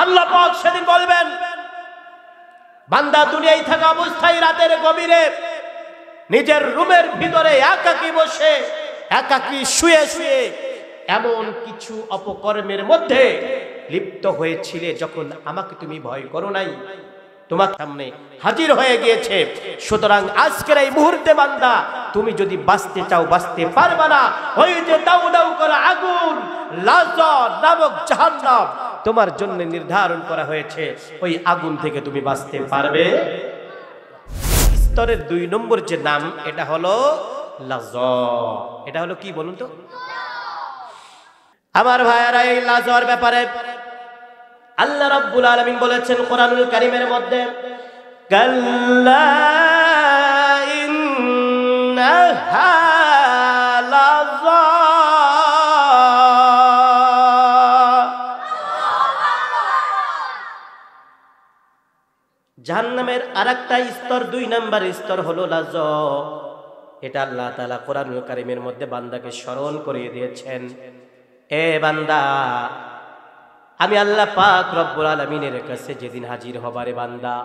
আল্লাহ পাক সেদিন বলবেন, বান্দা দুনিয়ায় থাকা অবস্থায় রাতের গভীরে নিজের রুমের ভিতরে একাকী বসে একাকী শুয়ে শুয়ে এমন কিছু অপকর্মের মধ্যে লিপ্ত হয়েছিলে যখন আমাকে তুমি ভয় করো নাই, তোমার সামনে হাজির হয়ে গিয়েছে। সুতরাং আজকের এই মুহূর্তে বান্দা তুমি যদি বাঁচতে চাও বাঁচতে পারবে না। ওই যে দাউ দাউ করা আগুন লাযা নামক জাহান্নাম তোমার জন্য নির্ধারণ করা হয়েছে, ওই আগুন থেকে তুমি বাঁচতে পারবে। স্তরের 2 নম্বর যে নাম এটা হলো লাযা। এটা হলো কি বলুন তো? আমার ভাইয়েরা, এই লাযার ব্যাপারে আল্লাহ রাব্বুল আলামিন বলেছেন কোরআনুল কারীমের মধ্যে, কাল্লা ইন্নাহা লাযা। জাহান্নামের আরেকটা স্তর, 2 নম্বর স্তর হলো লাযা। এটা আল্লাহ তাআলা কোরআনুল কারীমের মধ্যে বান্দাকে স্মরণ করিয়ে দিয়েছেন, এ বান্দা, আমি আল্লাহ পাক রব্বুল আলামিনের কাছে যেদিন হাজির হবারে বান্দা,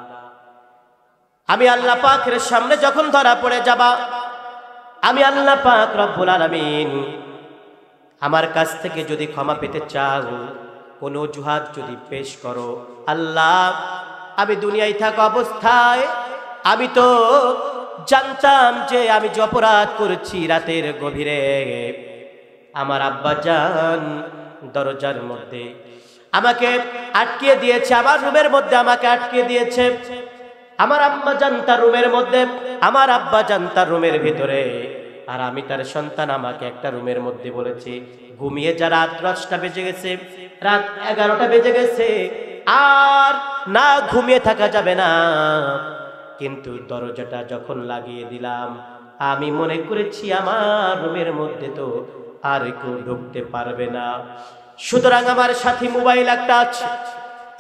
আমি আল্লাহ পাকের সামনে যখন ধরা পড়ে যাবা, আমি আল্লাহ পাক রব্বুল আলামিন আমার কাছ থেকে যদি ক্ষমা পেতে চাও, কোন অজুহাত যদি পেশ করো, আল্লাহ আমি দুনিয়ায় থাকা অবস্থায় আমি তো জানতাম যে আমি যে অপরাধ করেছি রাতের গভীরে, আমার আব্বাজান দরজার মধ্যে আমাকে আটকে দিয়েছে, আমার রুমের মধ্যে আমাকে আটকে দিয়েছে, আমার আম্মাজান তার রুমের মধ্যে, আমার আব্বাজান তার রুমের ভিতরে, আর আমি তার সন্তান আমাকে একটা রুমের মধ্যে বলেছি ঘুমিয়ে যা। রাত 10টা বেজে গেছে, রাত 11টা বেজে গেছে, আর না ঘুমিয়ে থাকা যাবে না। কিন্তু দরজাটা যখন লাগিয়ে দিলাম, আমি মনে করেছি আমার রুমের মধ্যে তো আর কেউ ঢুকতে পারবে না। সুতরাং আমার সাথে মোবাইল একটা আছে,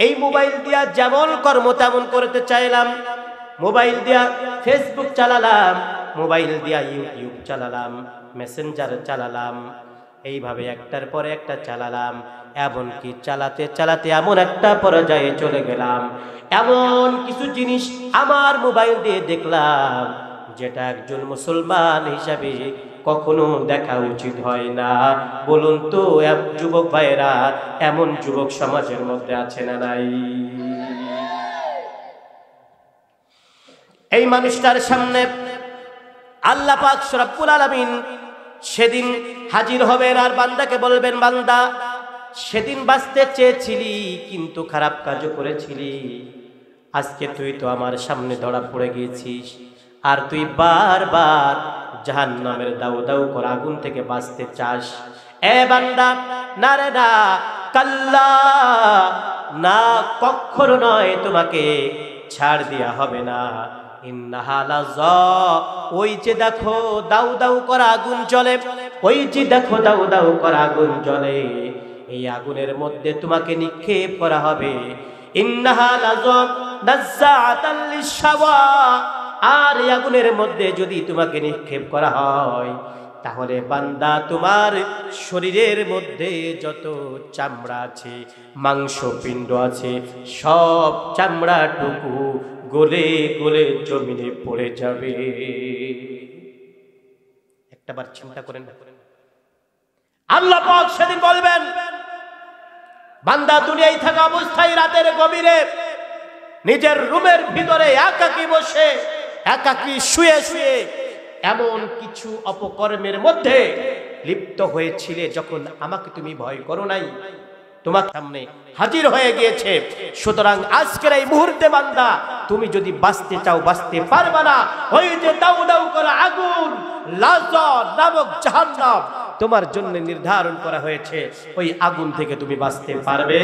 এই মোবাইল দিয়া যেমন কর্ম তেমন করতে চাইলাম, মোবাইল দিয়া ফেসবুক চালালাম, মোবাইল দিয়া ইউটিউব চালালাম, মেসেঞ্জার চালালাম, এইভাবে একটার পরে একটা চালালাম। এমনকি চালাতে চালাতে এমন একটা পর্যায়ে চলে গেলাম, এমন কিছু জিনিস আমার মোবাইল দিয়ে দেখলাম যেটা একজন মুসলমান হিসাবে কখনো দেখা উচিত হয় না। বলুন তো যুবক ভাইরা, এমন যুবক সমাজের মধ্যে আছে না নাই? এই মানুষটার সামনে আল্লাহ পাক রব্বুল আলামিন সেদিন হাজির হবেন আর বান্দাকে বলবেন, বান্দা সেদিন বাঁচতে চেয়েছিলি কিন্তু খারাপ কাজও করেছিলি, আজকে তুই তো আমার সামনে ধরা পড়ে গিয়েছিস, আর তুই বারবার জাহান্নামের দাউ দাউ করা আগুন থেকে বাঁচতে চাস। এ বান্দা, না রে না, কাল্লা না, কখনো নয়, তোমাকে ছাড় দেয়া হবে না। ইন্নাহা লাযা, ওই যে দেখো দাউ দাউ করা আগুন জ্বলে, ওই যে দেখো দাউ দাউ করা আগুন জ্বলে, এই আগুনের মধ্যে তোমাকে নিক্ষেপ করা হবে। ইন্নাহা লাযা নাযাআতাল লিশাওয়া, আর এই আগুনের মধ্যে যদি তোমাকে নিক্ষেপ করা হয়, তাহলে বান্দা তোমার শরীরের মধ্যে যত চামড়া আছে, মাংসপিণ্ড আছে, সব চামড়াটুকু গলে গলে জমিনে পড়ে যাবে। একটাবার চিন্তা করেন, আল্লাহ পাক সেদিন বলবেন, বান্দা দুনিয়ায় থাকা অবস্থায় রাতের গভীরে নিজের রুমের ভিতরে একাকী বসে একাকী শুয়ে শুয়ে এমন কিছু অপকর্মের মধ্যে লিপ্ত হয়েছিলে যখন আমাকে তুমি ভয় করো নাই, তোমার সামনে হাজির হয়ে গিয়েছে। সুতরাং আজকের এই মুহূর্তে বান্দা তুমি যদি বাঁচতে চাও বাঁচতে পারবে না। ওই যে দাউ দাউ করা আগুন লাযা নামক জাহান্নাম তোমার জন্য নির্ধারণ করা হয়েছে, ওই আগুন থেকে তুমি বাঁচতে পারবে।